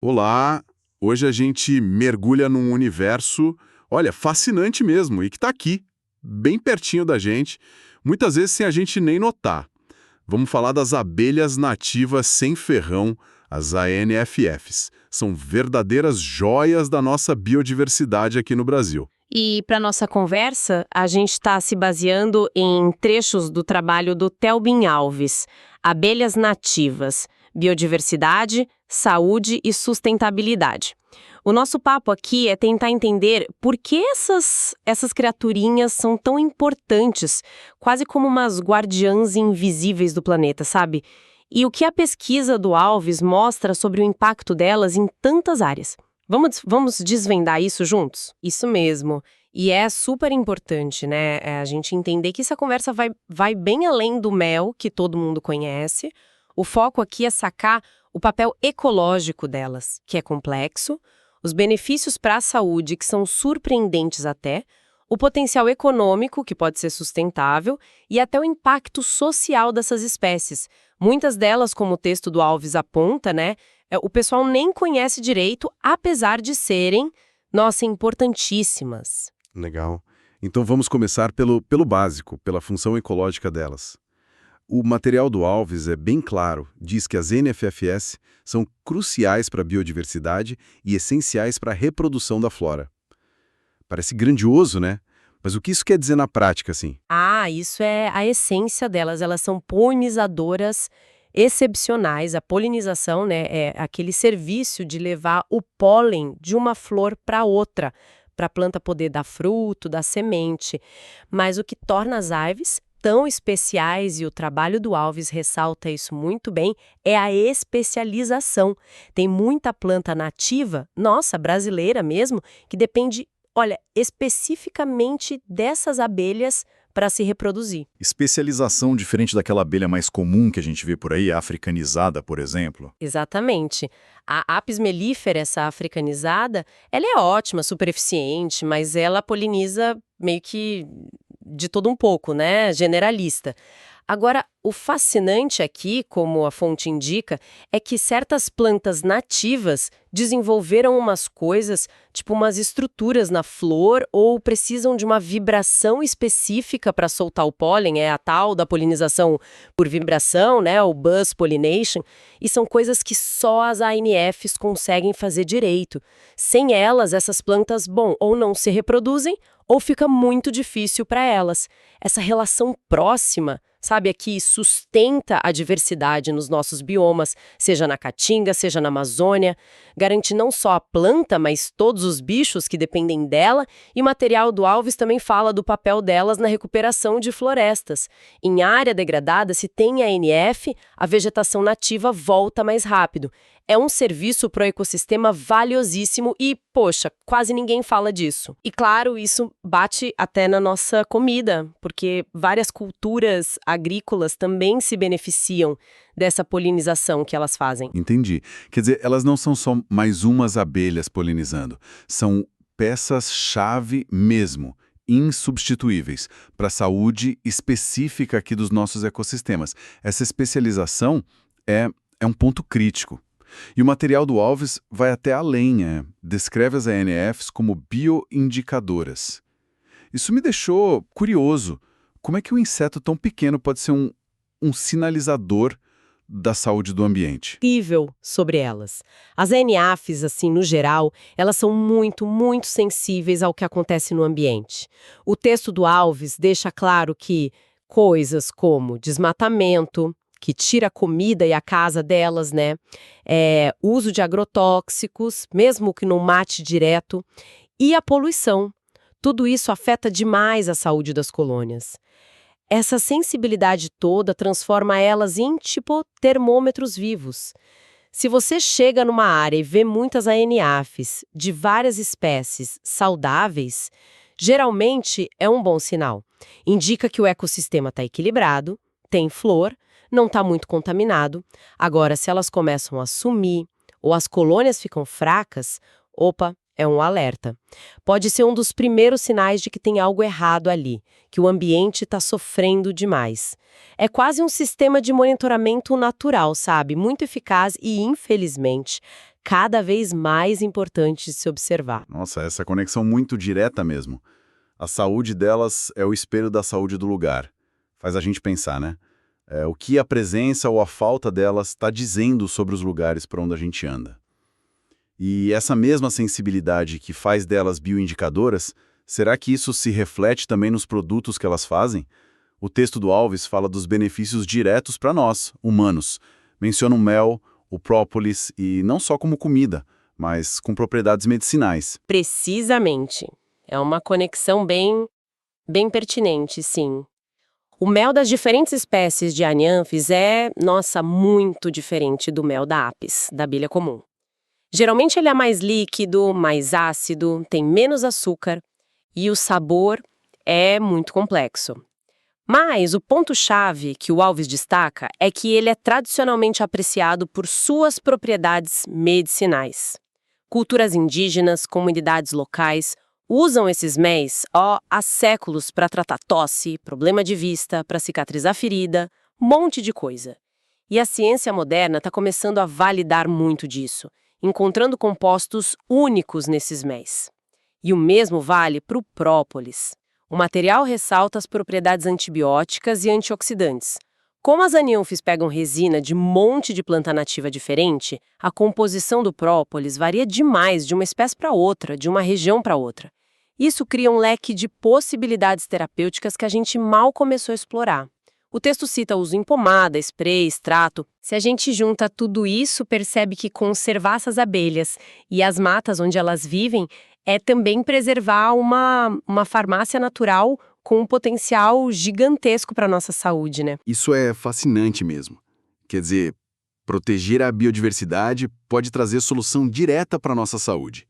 Olá! Hoje a gente mergulha num universo, olha, fascinante mesmo, e que está aqui, bem pertinho da gente, muitas vezes sem a gente nem notar. Vamos falar das abelhas nativas sem ferrão, as ANFFs. São verdadeiras joias da nossa biodiversidade aqui no Brasil. E para nossa conversa, a gente está se baseando em trechos do trabalho do Telbin Alves, Abelhas Nativas, Biodiversidade, Saúde e Sustentabilidade. O nosso papo aqui é tentar entender por que essas criaturinhas são tão importantes, quase como umas guardiãs invisíveis do planeta, sabe? E o que a pesquisa do Alves mostra sobre o impacto delas em tantas áreas. Vamos desvendar isso juntos? Isso mesmo. E é super importante, né, a gente entender que essa conversa vai bem além do mel, que todo mundo conhece. O foco aqui é sacar o papel ecológico delas, que é complexo, os benefícios para a saúde, que são surpreendentes até, o potencial econômico, que pode ser sustentável, e até o impacto social dessas espécies. Muitas delas, como o texto do Alves aponta, né, o pessoal nem conhece direito, apesar de serem, nossa, importantíssimas. Legal. Então vamos começar pelo básico, pela função ecológica delas. O material do Alves é bem claro, diz que as NFFS são cruciais para a biodiversidade e essenciais para a reprodução da flora. Parece grandioso, né? Mas o que isso quer dizer na prática, assim? Ah, isso é a essência delas. Elas são polinizadoras excepcionais. A polinização, né, é aquele serviço de levar o pólen de uma flor para outra, para a planta poder dar fruto, dar semente. Mas o que torna as aves tão especiais, e o trabalho do Alves ressalta isso muito bem, é a especialização. Tem muita planta nativa, nossa, brasileira mesmo, que depende, olha, especificamente dessas abelhas para se reproduzir. Especialização diferente daquela abelha mais comum que a gente vê por aí, a africanizada, por exemplo. Exatamente. A Apis mellifera, essa africanizada, ela é ótima, super eficiente, mas ela poliniza meio que de todo um pouco, né? Generalista. Agora, o fascinante aqui, como a fonte indica, é que certas plantas nativas desenvolveram umas coisas, tipo umas estruturas na flor, ou precisam de uma vibração específica para soltar o pólen, é a tal da polinização por vibração, né, o buzz pollination, e são coisas que só as ANFs conseguem fazer direito. Sem elas, essas plantas, bom, ou não se reproduzem, ou fica muito difícil para elas. Essa relação próxima, sabe, aqui sustenta a diversidade nos nossos biomas, seja na Caatinga, seja na Amazônia, garante não só a planta, mas todos os bichos que dependem dela, e o material do Alves também fala do papel delas na recuperação de florestas. Em área degradada, se tem ANF, a vegetação nativa volta mais rápido. É um serviço para o ecossistema valiosíssimo e, poxa, quase ninguém fala disso. E claro, isso bate até na nossa comida, porque várias culturas agrícolas também se beneficiam dessa polinização que elas fazem. Entendi. Quer dizer, elas não são só mais umas abelhas polinizando, são peças-chave mesmo, insubstituíveis, para a saúde específica aqui dos nossos ecossistemas. Essa especialização é um ponto crítico. E o material do Alves vai até além, descreve as ANFs como bioindicadoras. Isso me deixou curioso. Como é que um inseto tão pequeno pode ser um sinalizador da saúde do ambiente? Incrível sobre elas. As ANFs, assim, no geral, elas são muito, muito sensíveis ao que acontece no ambiente. O texto do Alves deixa claro que coisas como desmatamento, que tira a comida e a casa delas, né? Uso de agrotóxicos, mesmo que não mate direto, e a poluição. Tudo isso afeta demais a saúde das colônias. Essa sensibilidade toda transforma elas em, tipo, termômetros vivos. Se você chega numa área e vê muitas ANFs de várias espécies saudáveis, geralmente é um bom sinal. Indica que o ecossistema está equilibrado, tem flor, não está muito contaminado. Agora, se elas começam a sumir ou as colônias ficam fracas, opa, é um alerta. Pode ser um dos primeiros sinais de que tem algo errado ali, que o ambiente está sofrendo demais. É quase um sistema de monitoramento natural, sabe? Muito eficaz e, infelizmente, cada vez mais importante de se observar. Nossa, essa conexão muito direta mesmo. A saúde delas é o espelho da saúde do lugar. Faz a gente pensar, né? O que a presença ou a falta delas está dizendo sobre os lugares por onde a gente anda. E essa mesma sensibilidade que faz delas bioindicadoras, será que isso se reflete também nos produtos que elas fazem? O texto do Alves fala dos benefícios diretos para nós, humanos. Menciona o mel, o própolis e não só como comida, mas com propriedades medicinais. Precisamente. É uma conexão bem pertinente, sim. O mel das diferentes espécies de anianfes é, nossa, muito diferente do mel da apis, da abelha comum. Geralmente ele é mais líquido, mais ácido, tem menos açúcar e o sabor é muito complexo. Mas o ponto-chave que o Alves destaca é que ele é tradicionalmente apreciado por suas propriedades medicinais. Culturas indígenas, comunidades locais usam esses méis há séculos para tratar tosse, problema de vista, para cicatrizar ferida, um monte de coisa. E a ciência moderna está começando a validar muito disso, encontrando compostos únicos nesses méis. E o mesmo vale para o própolis. O material ressalta as propriedades antibióticas e antioxidantes. Como as anianfes pegam resina de um monte de planta nativa diferente, a composição do própolis varia demais de uma espécie para outra, de uma região para outra. Isso cria um leque de possibilidades terapêuticas que a gente mal começou a explorar. O texto cita uso em pomada, spray, extrato. Se a gente junta tudo isso, percebe que conservar essas abelhas e as matas onde elas vivem é também preservar uma farmácia natural com um potencial gigantesco para a nossa saúde, né? Isso é fascinante mesmo. Quer dizer, proteger a biodiversidade pode trazer solução direta para a nossa saúde.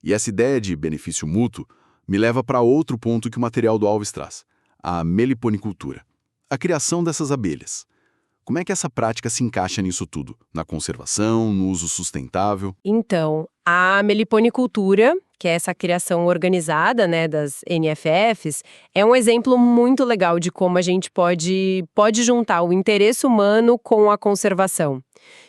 E essa ideia de benefício mútuo me leva para outro ponto que o material do Alves traz, a meliponicultura. A criação dessas abelhas. Como é que essa prática se encaixa nisso tudo? Na conservação, no uso sustentável? Então, a meliponicultura, que é essa criação organizada, né, das NFFs, é um exemplo muito legal de como a gente pode juntar o interesse humano com a conservação.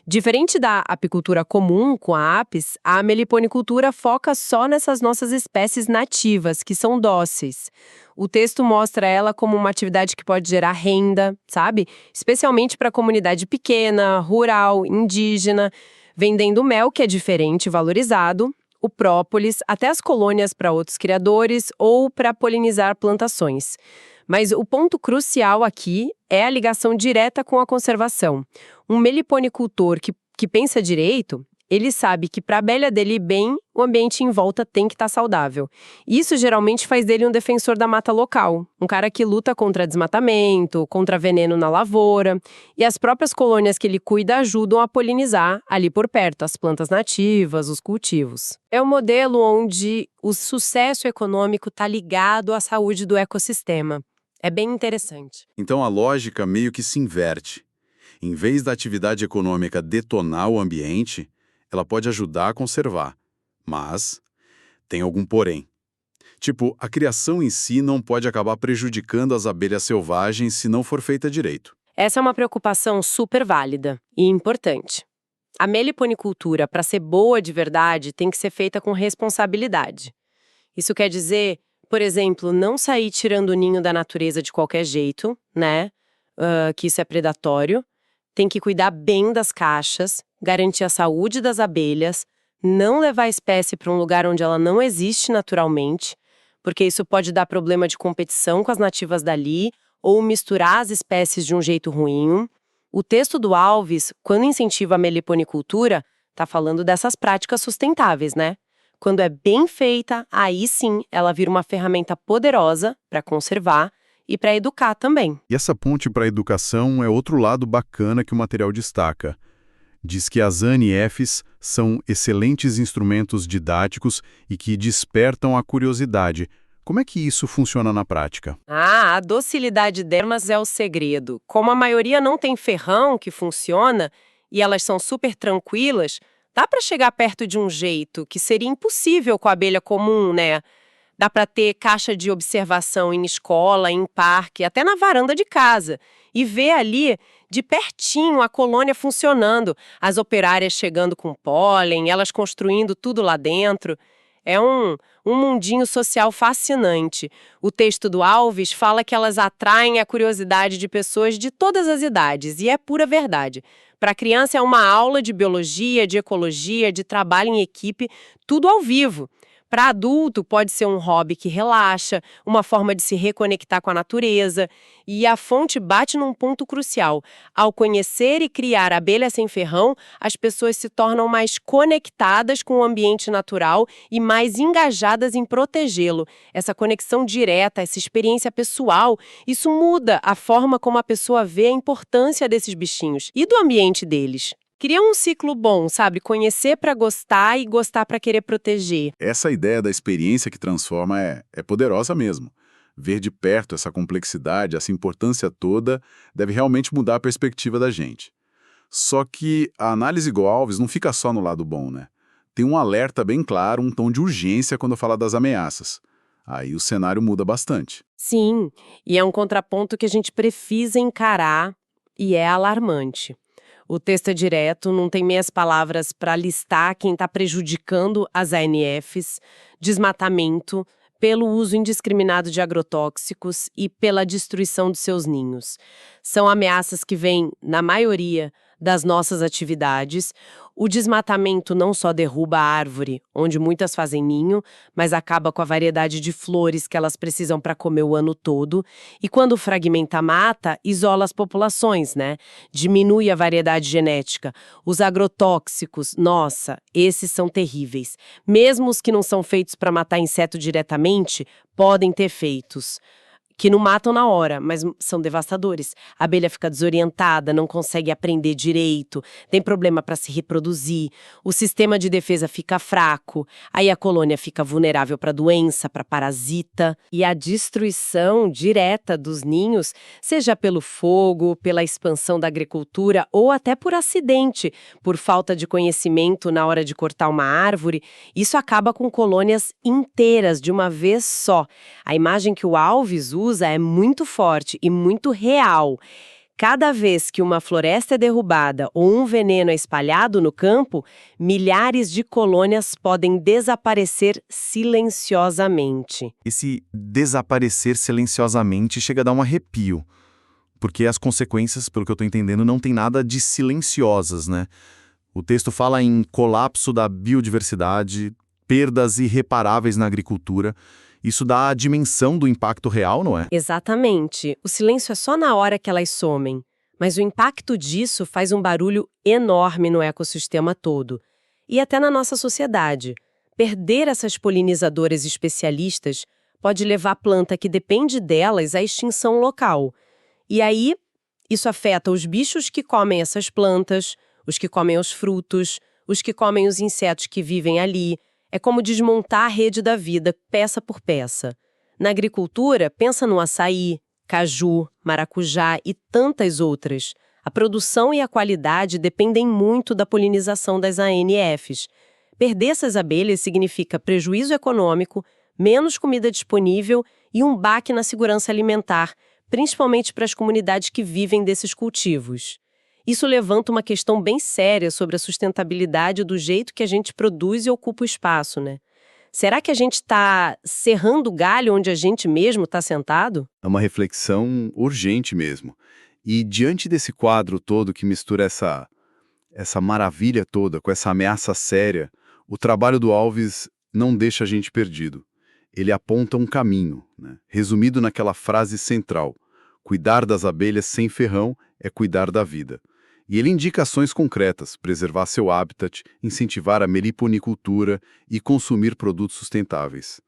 Diferente da apicultura comum, com a apis, a meliponicultura foca só nessas nossas espécies nativas, que são dóceis. O texto mostra ela como uma atividade que pode gerar renda, sabe? Especialmente para a comunidade pequena, rural, indígena, vendendo mel, que é diferente e valorizado, o própolis, até as colônias para outros criadores ou para polinizar plantações. Mas o ponto crucial aqui é a ligação direta com a conservação. Um meliponicultor que pensa direito, ele sabe que para a abelha dele ir bem, o ambiente em volta tem que estar saudável. Isso geralmente faz dele um defensor da mata local, um cara que luta contra desmatamento, contra veneno na lavoura, e as próprias colônias que ele cuida ajudam a polinizar ali por perto as plantas nativas, os cultivos. É um modelo onde o sucesso econômico está ligado à saúde do ecossistema. É bem interessante. Então a lógica meio que se inverte. Em vez da atividade econômica detonar o ambiente, ela pode ajudar a conservar. Mas tem algum porém. Tipo, a criação em si não pode acabar prejudicando as abelhas selvagens se não for feita direito. Essa é uma preocupação super válida e importante. A meliponicultura, para ser boa de verdade, tem que ser feita com responsabilidade. Isso quer dizer, por exemplo, não sair tirando o ninho da natureza de qualquer jeito, né? Que isso é predatório. Tem que cuidar bem das caixas, garantir a saúde das abelhas, não levar a espécie para um lugar onde ela não existe naturalmente, porque isso pode dar problema de competição com as nativas dali ou misturar as espécies de um jeito ruim. O texto do Alves, quando incentiva a meliponicultura, está falando dessas práticas sustentáveis, né? Quando é bem feita, aí sim ela vira uma ferramenta poderosa para conservar e para educar também. E essa ponte para a educação é outro lado bacana que o material destaca. Diz que as ANIFs são excelentes instrumentos didáticos e que despertam a curiosidade. Como é que isso funciona na prática? A docilidade delas é o segredo. Como a maioria não tem ferrão que funciona e elas são super tranquilas, Dá para chegar perto de um jeito que seria impossível com a abelha comum, né? Dá para ter caixa de observação em escola, em parque, até na varanda de casa. E ver ali, de pertinho, a colônia funcionando, as operárias chegando com pólen, elas construindo tudo lá dentro. É um mundinho social fascinante. O texto do Alves fala que elas atraem a curiosidade de pessoas de todas as idades, e é pura verdade. Para a criança é uma aula de biologia, de ecologia, de trabalho em equipe, tudo ao vivo. Para adulto, pode ser um hobby que relaxa, uma forma de se reconectar com a natureza. E a fonte bate num ponto crucial. Ao conhecer e criar abelha sem ferrão, as pessoas se tornam mais conectadas com o ambiente natural e mais engajadas em protegê-lo. Essa conexão direta, essa experiência pessoal, isso muda a forma como a pessoa vê a importância desses bichinhos e do ambiente deles. Cria um ciclo bom, sabe? Conhecer para gostar e gostar para querer proteger. Essa ideia da experiência que transforma é poderosa mesmo. Ver de perto essa complexidade, essa importância toda, deve realmente mudar a perspectiva da gente. Só que a análise igual Alves não fica só no lado bom, né? Tem um alerta bem claro, um tom de urgência quando fala das ameaças. Aí o cenário muda bastante. Sim, e é um contraponto que a gente precisa encarar e é alarmante. O texto é direto, não tem meias palavras para listar quem está prejudicando as ANFs, desmatamento, pelo uso indiscriminado de agrotóxicos e pela destruição de seus ninhos. São ameaças que vêm, na maioria, das nossas atividades. O desmatamento não só derruba a árvore, onde muitas fazem ninho, mas acaba com a variedade de flores que elas precisam para comer o ano todo. E quando fragmenta a mata, isola as populações, né? Diminui a variedade genética. Os agrotóxicos, nossa, esses são terríveis. Mesmo os que não são feitos para matar inseto diretamente, podem ter efeitos que não matam na hora, mas são devastadores. A abelha fica desorientada, não consegue aprender direito, tem problema para se reproduzir, o sistema de defesa fica fraco, aí a colônia fica vulnerável para doença, para parasita. E a destruição direta dos ninhos, seja pelo fogo, pela expansão da agricultura ou até por acidente, por falta de conhecimento na hora de cortar uma árvore, isso acaba com colônias inteiras de uma vez só. A imagem que o Alves usa é muito forte e muito real. Cada vez que uma floresta é derrubada ou um veneno é espalhado no campo, milhares de colônias podem desaparecer silenciosamente. Esse desaparecer silenciosamente chega a dar um arrepio, porque as consequências, pelo que eu estou entendendo, não tem nada de silenciosas, né? O texto fala em colapso da biodiversidade, perdas irreparáveis na agricultura. Isso dá a dimensão do impacto real, não é? Exatamente. O silêncio é só na hora que elas somem, mas o impacto disso faz um barulho enorme no ecossistema todo. E até na nossa sociedade. Perder essas polinizadoras especialistas pode levar a planta que depende delas à extinção local. E aí, isso afeta os bichos que comem essas plantas, os que comem os frutos, os que comem os insetos que vivem ali. É como desmontar a rede da vida, peça por peça. Na agricultura, pensa no açaí, caju, maracujá e tantas outras. A produção e a qualidade dependem muito da polinização das ANFs. Perder essas abelhas significa prejuízo econômico, menos comida disponível e um baque na segurança alimentar, principalmente para as comunidades que vivem desses cultivos. Isso levanta uma questão bem séria sobre a sustentabilidade do jeito que a gente produz e ocupa o espaço, né? Será que a gente está serrando o galho onde a gente mesmo está sentado? É uma reflexão urgente mesmo. E diante desse quadro todo que mistura essa maravilha toda com essa ameaça séria, o trabalho do Alves não deixa a gente perdido. Ele aponta um caminho, né? Resumido naquela frase central: cuidar das abelhas sem ferrão é cuidar da vida. E ele indica ações concretas: preservar seu habitat, incentivar a meliponicultura e consumir produtos sustentáveis.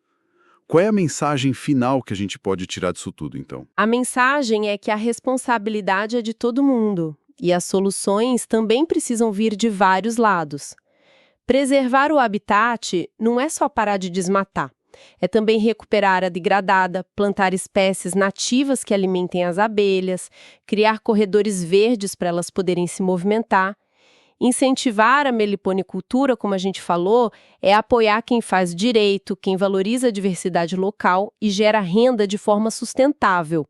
Qual é a mensagem final que a gente pode tirar disso tudo, então? A mensagem é que a responsabilidade é de todo mundo e as soluções também precisam vir de vários lados. Preservar o habitat não é só parar de desmatar. É também recuperar a área degradada, plantar espécies nativas que alimentem as abelhas, criar corredores verdes para elas poderem se movimentar. Incentivar a meliponicultura, como a gente falou, é apoiar quem faz direito, quem valoriza a diversidade local e gera renda de forma sustentável.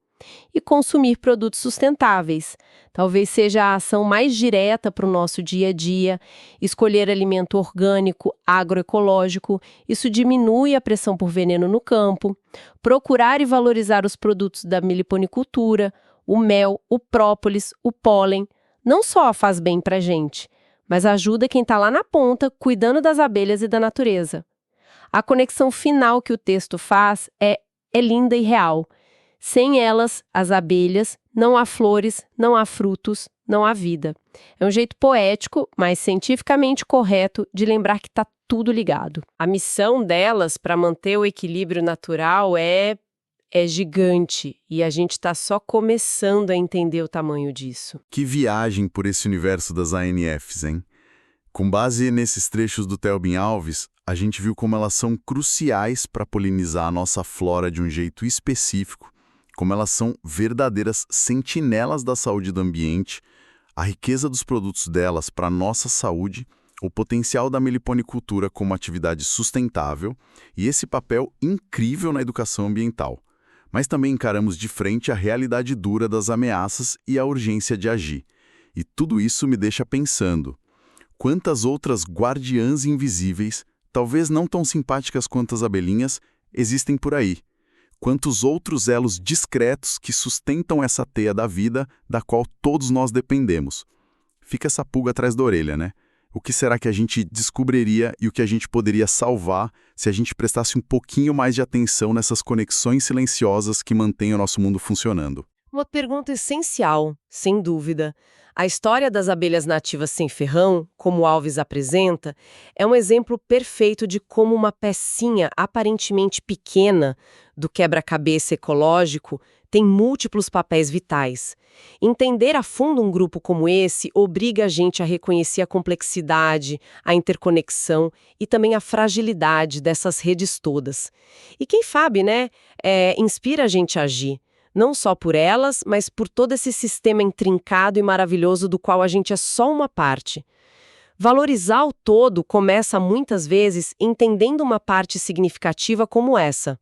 E consumir produtos sustentáveis. Talvez seja a ação mais direta para o nosso dia a dia. Escolher alimento orgânico, agroecológico, isso diminui a pressão por veneno no campo. Procurar e valorizar os produtos da meliponicultura, o mel, o própolis, o pólen, não só faz bem para a gente, mas ajuda quem está lá na ponta, cuidando das abelhas e da natureza. A conexão final que o texto faz é linda e real. Sem elas, as abelhas, não há flores, não há frutos, não há vida. É um jeito poético, mas cientificamente correto de lembrar que está tudo ligado. A missão delas para manter o equilíbrio natural é gigante e a gente está só começando a entender o tamanho disso. Que viagem por esse universo das ANFs, hein? Com base nesses trechos do Telbin Alves, a gente viu como elas são cruciais para polinizar a nossa flora de um jeito específico, como elas são verdadeiras sentinelas da saúde do ambiente, a riqueza dos produtos delas para a nossa saúde, o potencial da meliponicultura como atividade sustentável e esse papel incrível na educação ambiental. Mas também encaramos de frente a realidade dura das ameaças e a urgência de agir. E tudo isso me deixa pensando, quantas outras guardiãs invisíveis, talvez não tão simpáticas quanto as abelhinhas, existem por aí? Quantos outros elos discretos que sustentam essa teia da vida da qual todos nós dependemos? Fica essa pulga atrás da orelha, né? O que será que a gente descobriria e o que a gente poderia salvar se a gente prestasse um pouquinho mais de atenção nessas conexões silenciosas que mantêm o nosso mundo funcionando? Uma pergunta essencial, sem dúvida. A história das abelhas nativas sem ferrão, como Alves apresenta, é um exemplo perfeito de como uma pecinha aparentemente pequena do quebra-cabeça ecológico tem múltiplos papéis vitais. Entender a fundo um grupo como esse obriga a gente a reconhecer a complexidade, a interconexão e também a fragilidade dessas redes todas. E quem sabe, né, inspira a gente a agir. Não só por elas, mas por todo esse sistema intrincado e maravilhoso do qual a gente é só uma parte. Valorizar o todo começa muitas vezes entendendo uma parte significativa como essa.